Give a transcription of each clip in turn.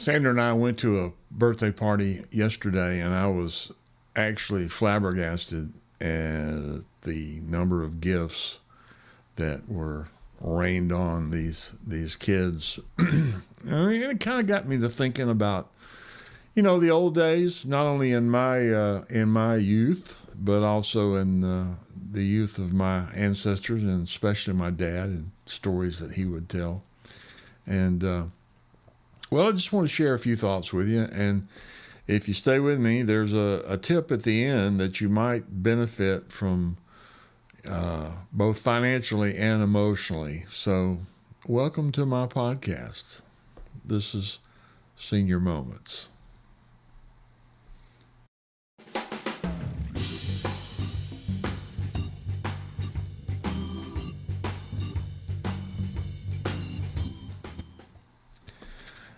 Sandra and I went to a birthday party yesterday, and I was actually flabbergasted at the number of gifts that were rained on these kids. I mean, it kind of got me to thinking about, the old days, not only in my youth, but also in the youth of my ancestors, and especially my dad, and stories that he would tell. And I just want to share a few thoughts with you. And if you stay with me, there's a tip at the end that you might benefit from, both financially and emotionally. So welcome to my podcast. This is Senior Moments.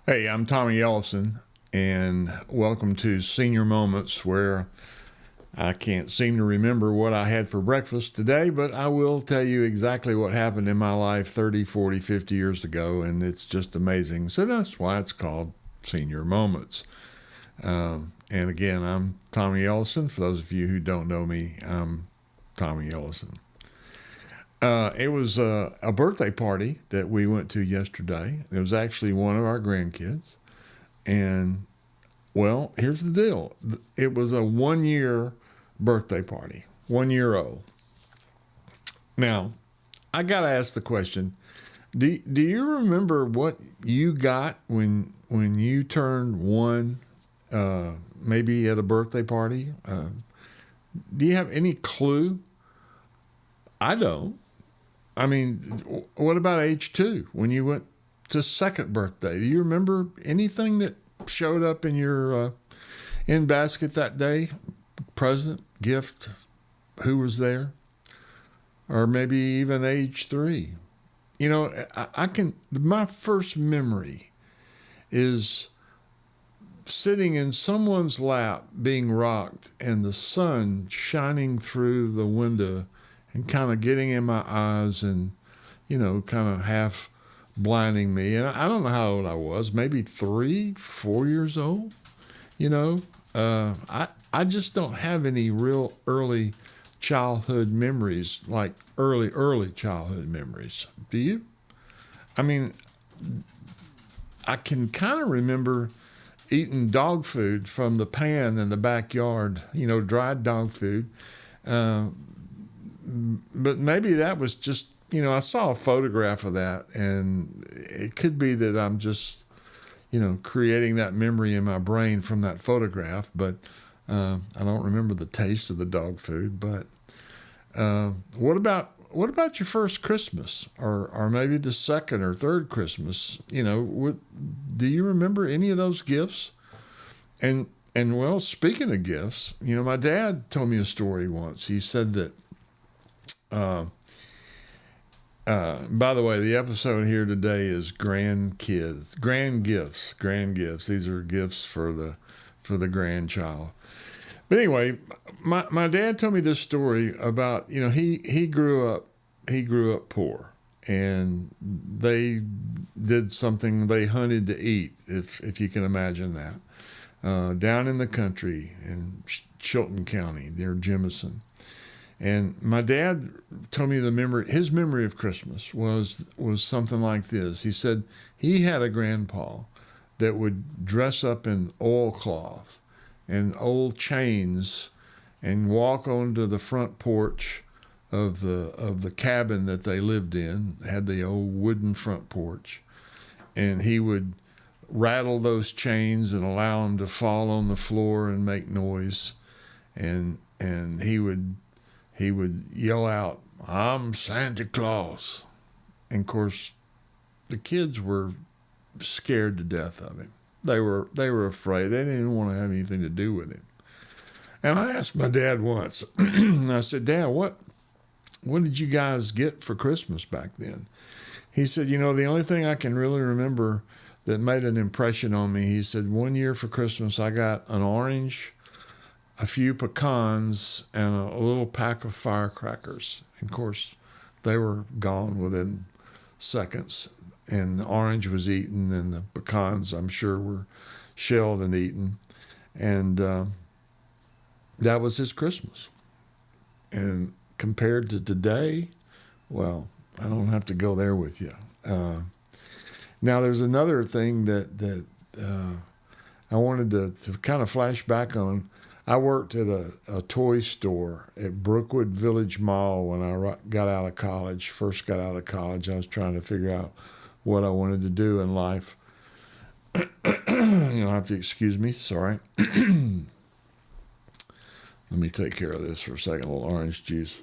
Hey, I'm Tommy Ellison, and welcome to Senior Moments, where I can't seem to remember what I had for breakfast today, but I will tell you exactly what happened in my life 30, 40, 50 years ago, and it's just amazing. So that's why it's called Senior Moments. And again, I'm Tommy Ellison. For those of you who don't know me, I'm Tommy Ellison. It was a birthday party that we went to yesterday. It was actually one of our grandkids. And, well, here's the deal. It was a 1-year birthday party, 1 year old. Now, I got to ask the question, do you remember what you got when you turned one, maybe at a birthday party? Do you have any clue? I don't. I mean, what about age 2 when you went to second birthday? Do you remember anything that showed up in your in basket that day? Present, gift, who was there? Or maybe even age 3. My first memory is sitting in someone's lap being rocked and the sun shining through the window and kind of getting in my eyes and, kind of half blinding me. And I don't know how old I was, maybe 3, 4 years old. I just don't have any real early childhood memories, like early childhood memories. Do you? I mean, I can kind of remember eating dog food from the pan in the backyard, dried dog food. But maybe that was just, I saw a photograph of that, and it could be that I'm just, creating that memory in my brain from that photograph, but I don't remember the taste of the dog food. But what about your first Christmas, or maybe the second or third Christmas? Do you remember any of those gifts? And well, speaking of gifts, my dad told me a story once. He said that, by the way, the episode here today is grand gifts. These are gifts for the grandchild. But anyway, my dad told me this story about, he grew up poor, and they did something, they hunted to eat, if you can imagine that, down in the country in Chilton County near Jemison. And my dad told me his memory of Christmas was something like this. He said he had a grandpa that would dress up in oilcloth and old chains and walk onto the front porch of the cabin that they lived in. It had the old wooden front porch, and he would rattle those chains and allow them to fall on the floor and make noise, and he would yell out, "I'm Santa Claus." And of course, the kids were scared to death of him. They were afraid. They didn't want to have anything to do with him. And I asked my dad once, I said, "Dad, what did you guys get for Christmas back then?" He said, the only thing I can really remember that made an impression on me, he said, one year for Christmas, I got an orange, a few pecans, and a little pack of firecrackers. And of course, they were gone within seconds. and the orange was eaten, and the pecans, I'm sure, were shelled and eaten. And that was his Christmas. And compared to today, well, I don't have to go there with you. Now, there's another thing that I wanted to kind of flash back on. I worked at a toy store at Brookwood Village Mall when I got out of college, first got out of college. I was trying to figure out what I wanted to do in life. You'll have to excuse me, sorry. Let me take care of this for a second, a little orange juice.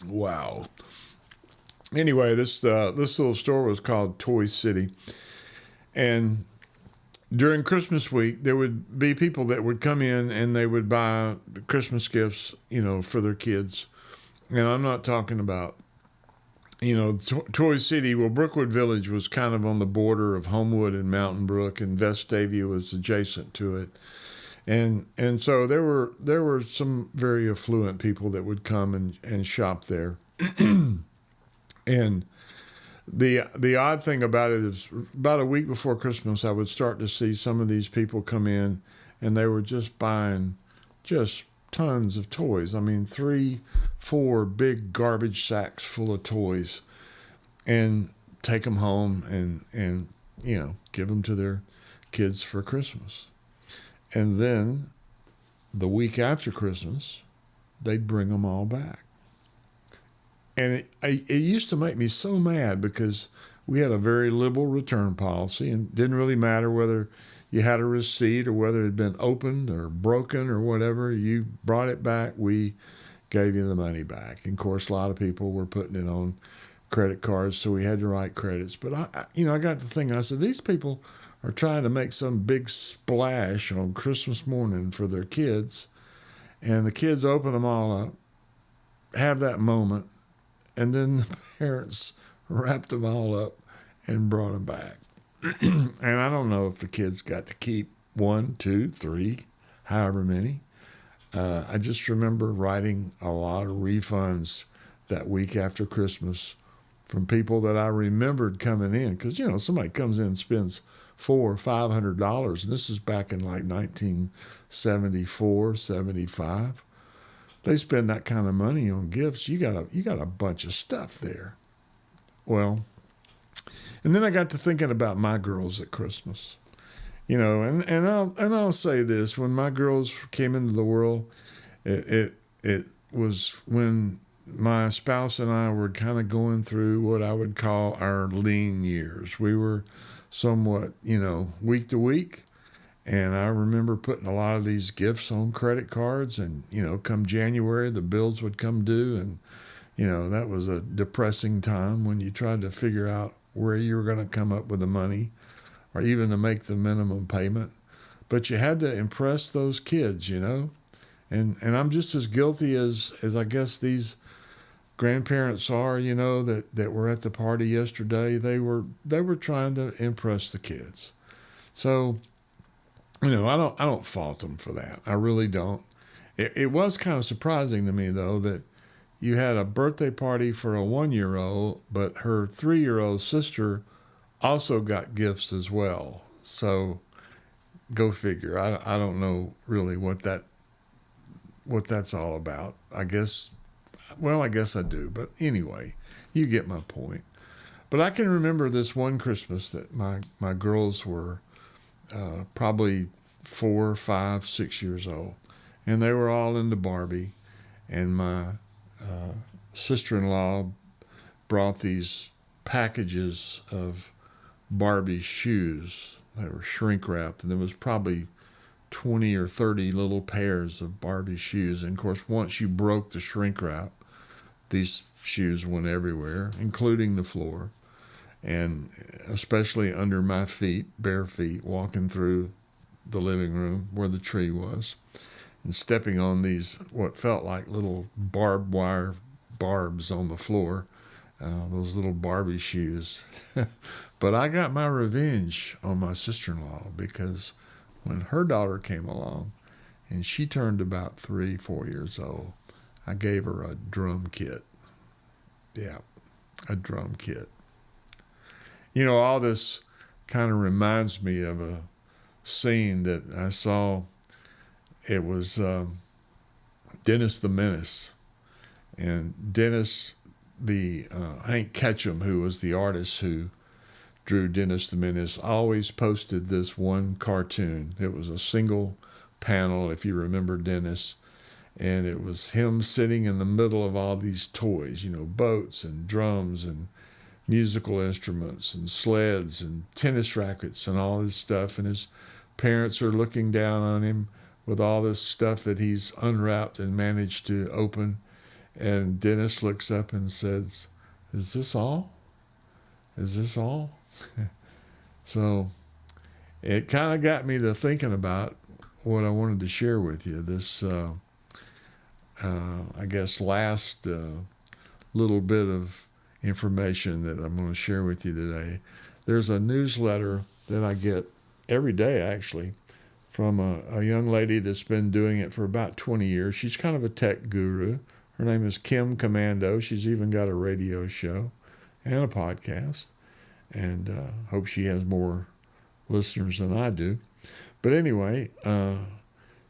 Wow. Anyway, this little store was called Toy City. And during Christmas week, there would be people that would come in and they would buy Christmas gifts, for their kids. And I'm not talking about, Toy City. Well, Brookwood Village was kind of on the border of Homewood and Mountain Brook, and Vestavia was adjacent to it. And so there were some very affluent people that would come and shop there. And the odd thing about it is about a week before Christmas, I would start to see some of these people come in, and they were just buying just tons of toys. I mean, 3-4 big garbage sacks full of toys, and take them home and give them to their kids for Christmas. And then the week after Christmas, they'd bring them all back. And it used to make me so mad because we had a very liberal return policy, and it didn't really matter whether you had a receipt or whether it had been opened or broken or whatever. You brought it back, we gave you the money back. And of course, a lot of people were putting it on credit cards, so we had to write credits. But I got to thinking, I said, these people are trying to make some big splash on Christmas morning for their kids, and the kids open them all up, have that moment, and then the parents wrapped them all up and brought them back. And I don't know if the kids got to keep 1, 2, 3, however many. I just remember writing a lot of refunds that week after Christmas from people that I remembered coming in. Because, somebody comes in and spends $400 or $500, and this is back in like 1974, 75. They spend that kind of money on gifts. You got a bunch of stuff there. Well, and then I got to thinking about my girls at Christmas, and I'll say this: when my girls came into the world, it was when my spouse and I were kind of going through what I would call our lean years. We were somewhat, week to week. And I remember putting a lot of these gifts on credit cards, and, come January, the bills would come due. And, that was a depressing time when you tried to figure out where you were going to come up with the money or even to make the minimum payment. But you had to impress those kids, And I'm just as guilty as I guess these grandparents are, that were at the party yesterday. They were trying to impress the kids. So, I don't fault them for that. I really don't. It was kind of surprising to me, though, that you had a birthday party for a 1-year-old, but her 3-year-old sister also got gifts as well. So go figure. I don't know really what that's all about. I guess I do. But anyway, you get my point. But I can remember this one Christmas that my girls were probably 4, 5, 6 years old, and they were all into Barbie, and my sister-in-law brought these packages of Barbie shoes. They were shrink wrapped, and there was probably 20 or 30 little pairs of Barbie shoes. And of course, once you broke the shrink wrap, these shoes went everywhere, including the floor, and especially under my feet, bare feet, walking through the living room where the tree was and stepping on these, what felt like little barbed wire barbs on the floor, those little Barbie shoes. But I got my revenge on my sister-in-law, because when her daughter came along and she turned about 3, 4 years old, I gave her a drum kit. Yeah, a drum kit. You know, all this kind of reminds me of a scene that I saw. It was Dennis the Menace. And Dennis, the Hank Ketchum, who was the artist who drew Dennis the Menace, always posted this one cartoon. It was a single panel, if you remember Dennis. And it was him sitting in the middle of all these toys, you know, boats and drums and musical instruments and sleds and tennis rackets and all this stuff. And his parents are looking down on him with all this stuff that he's unwrapped and managed to open. And Dennis looks up and says, "Is this all? Is this all?" So it kind of got me to thinking about what I wanted to share with you. This, I guess, last little bit of information that I'm going to share with you today. There's a newsletter that I get every day, actually, from a young lady that's been doing it for about 20 years. She's kind of a tech guru. Her name is Kim Commando. She's even got a radio show and a podcast, and hope she has more listeners than I do. But anyway,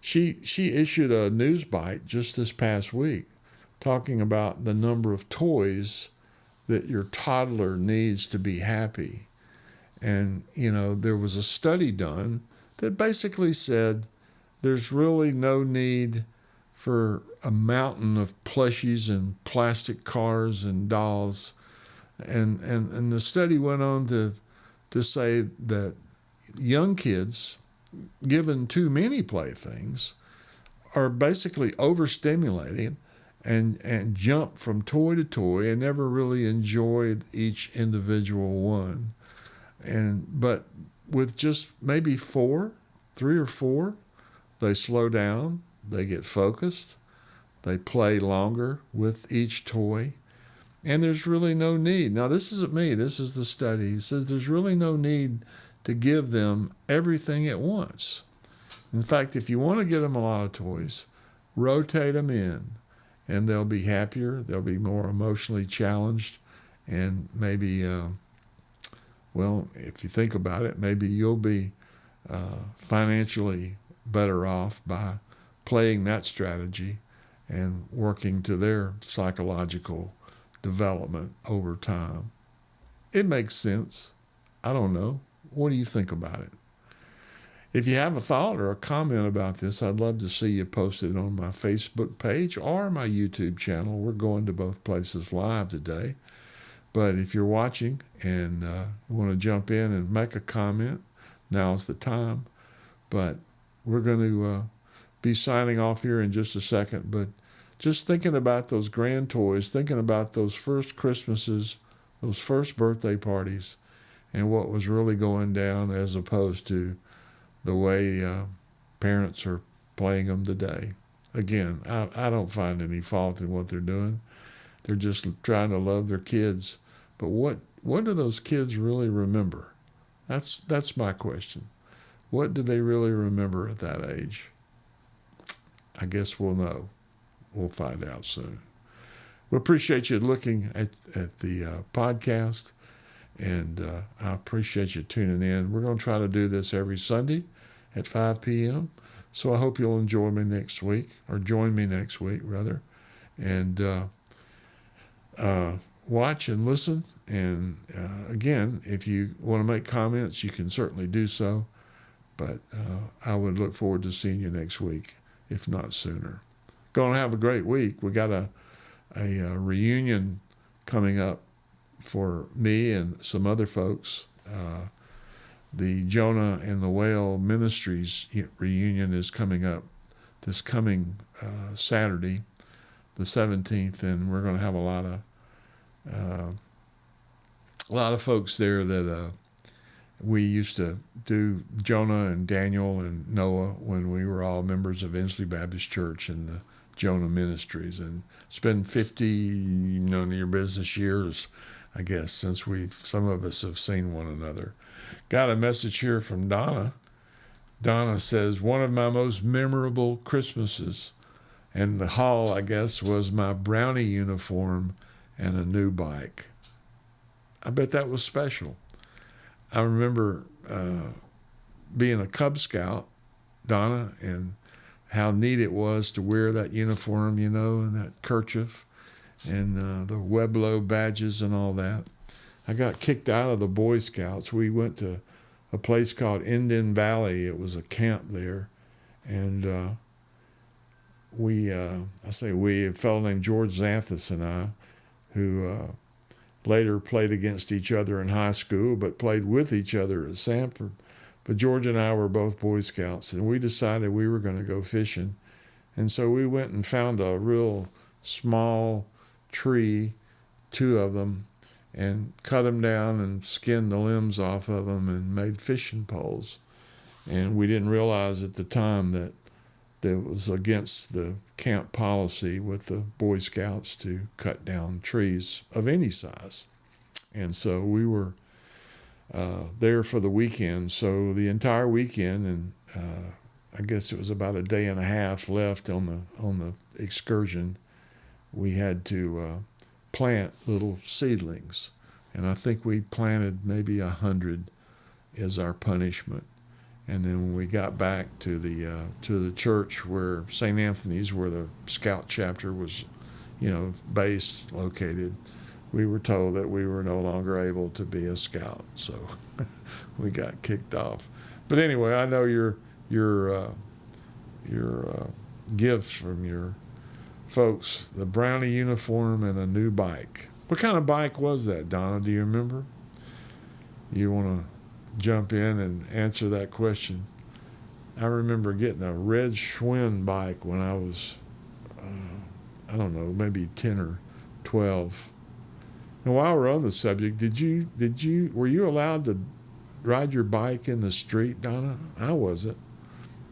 she issued a news bite just this past week talking about the number of toys that your toddler needs to be happy. And, you know, there was a study done that basically said there's really no need for a mountain of plushies and plastic cars and dolls. And the study went on to say that young kids, given too many playthings, are basically overstimulated and jump from toy to toy and never really enjoy each individual one. But with just maybe 3 or 4, they slow down, they get focused, they play longer with each toy, and there's really no need. Now, this isn't me, this is the study. It says there's really no need to give them everything at once. In fact, if you want to get them a lot of toys, rotate them in, and they'll be happier, they'll be more emotionally challenged, and maybe, well, if you think about it, maybe you'll be financially better off by playing that strategy and working to their psychological development over time. It makes sense. I don't know. What do you think about it? If you have a thought or a comment about this, I'd love to see you post it on my Facebook page or my YouTube channel. We're going to both places live today. But if you're watching and want to jump in and make a comment, now's the time. But we're going to be signing off here in just a second. But just thinking about those grand toys, thinking about those first Christmases, those first birthday parties, and what was really going down as opposed to the way parents are playing them today. Again, I don't find any fault in what they're doing. They're just trying to love their kids. But what do those kids really remember? That's my question. What do they really remember at that age? I guess we'll know. We'll find out soon. We appreciate you looking at the podcast, and I appreciate you tuning in. We're going to try to do this every Sunday at 5 p.m., so I hope you'll join me next week, rather, and watch and listen. And again, if you want to make comments, you can certainly do so, but I would look forward to seeing you next week, if not sooner. Going to have a great week. We got a reunion coming up for me and some other folks. The Jonah and the Whale Ministries reunion is coming up this coming Saturday, the 17th, and we're going to have a lot of folks there that we used to do, Jonah and Daniel and Noah, when we were all members of Inslee Baptist Church and the Jonah Ministries. And it's been 50, near business years, I guess, since some of us have seen one another. Got a message here from Donna. Donna says, one of my most memorable Christmases, and the haul, I guess, was my brownie uniform and a new bike. I bet that was special. I remember being a Cub Scout, Donna, and how neat it was to wear that uniform, and that kerchief and the Weblo badges and all that. I got kicked out of the Boy Scouts. We went to a place called Indian Valley. It was a camp there. And a fellow named George Xanthus and I, who later played against each other in high school, but played with each other at Sanford. But George and I were both Boy Scouts, and we decided we were going to go fishing. And so we went and found a real small tree, 2 of them, and cut them down and skinned the limbs off of them and made fishing poles. And we didn't realize at the time that it was against the camp policy with the Boy Scouts to cut down trees of any size. And so we were there for the weekend. So the entire weekend, and I guess it was about a day and a half left on the excursion, we had to plant little seedlings. And I think we planted maybe 100 as our punishment. And then when we got back to the church where St. Anthony's, where the Scout chapter was, based, located, we were told that we were no longer able to be a Scout. So we got kicked off. But anyway, I know your gifts from your folks, the Brownie uniform and a new bike. What kind of bike was that, Donna? Do you remember? You want to jump in and answer that question? I remember getting a red Schwinn bike when I was, maybe 10 or 12. And while we're on the subject, were you allowed to ride your bike in the street, Donna? I wasn't.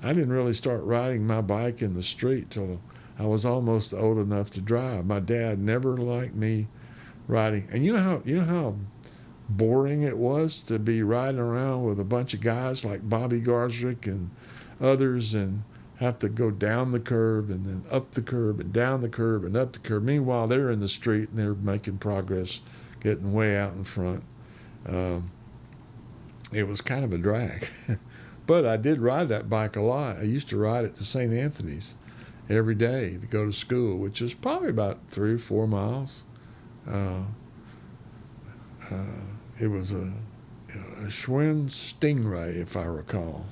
I didn't really start riding my bike in the street till I was almost old enough to drive. My dad never liked me riding. And you know how boring it was to be riding around with a bunch of guys like Bobby Garzrick and others and have to go down the curb and then up the curb and down the curb and up the curb. Meanwhile, they're in the street and they're making progress, getting way out in front. It was kind of a drag. But I did ride that bike a lot. I used to ride it to St. Anthony's every day to go to school, which is probably about 3 or 4 miles. It was a Schwinn Stingray, if I recall.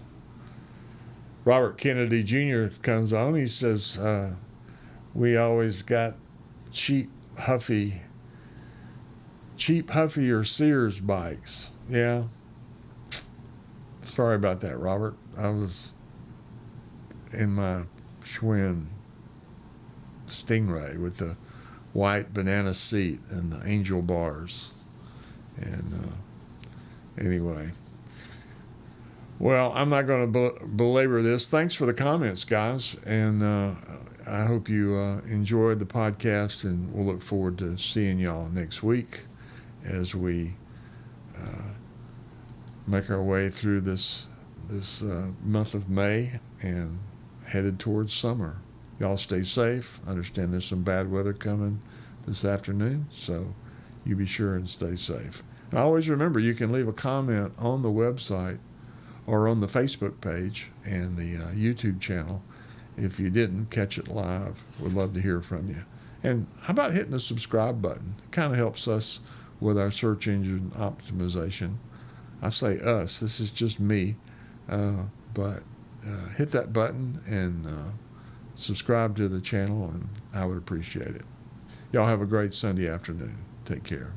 Robert Kennedy Jr. comes on. He says, we always got cheap Huffy or Sears bikes. Yeah. Sorry about that, Robert. I was in my Schwinn Stingray with the white banana seat and the angel bars. And anyway, well, I'm not going to belabor this. Thanks for the comments, guys. And I hope you enjoyed the podcast, and we'll look forward to seeing y'all next week as we make our way through this month of May and headed towards summer. Y'all stay safe. I understand there's some bad weather coming this afternoon, so you be sure and stay safe. And always remember, you can leave a comment on the website or on the Facebook page and the YouTube channel if you didn't catch it live. We'd love to hear from you. And how about hitting the subscribe button? It kind of helps us with our search engine optimization. I say us, this is just me, but hit that button and subscribe to the channel, and I would appreciate it. Y'all have a great Sunday afternoon. Take care.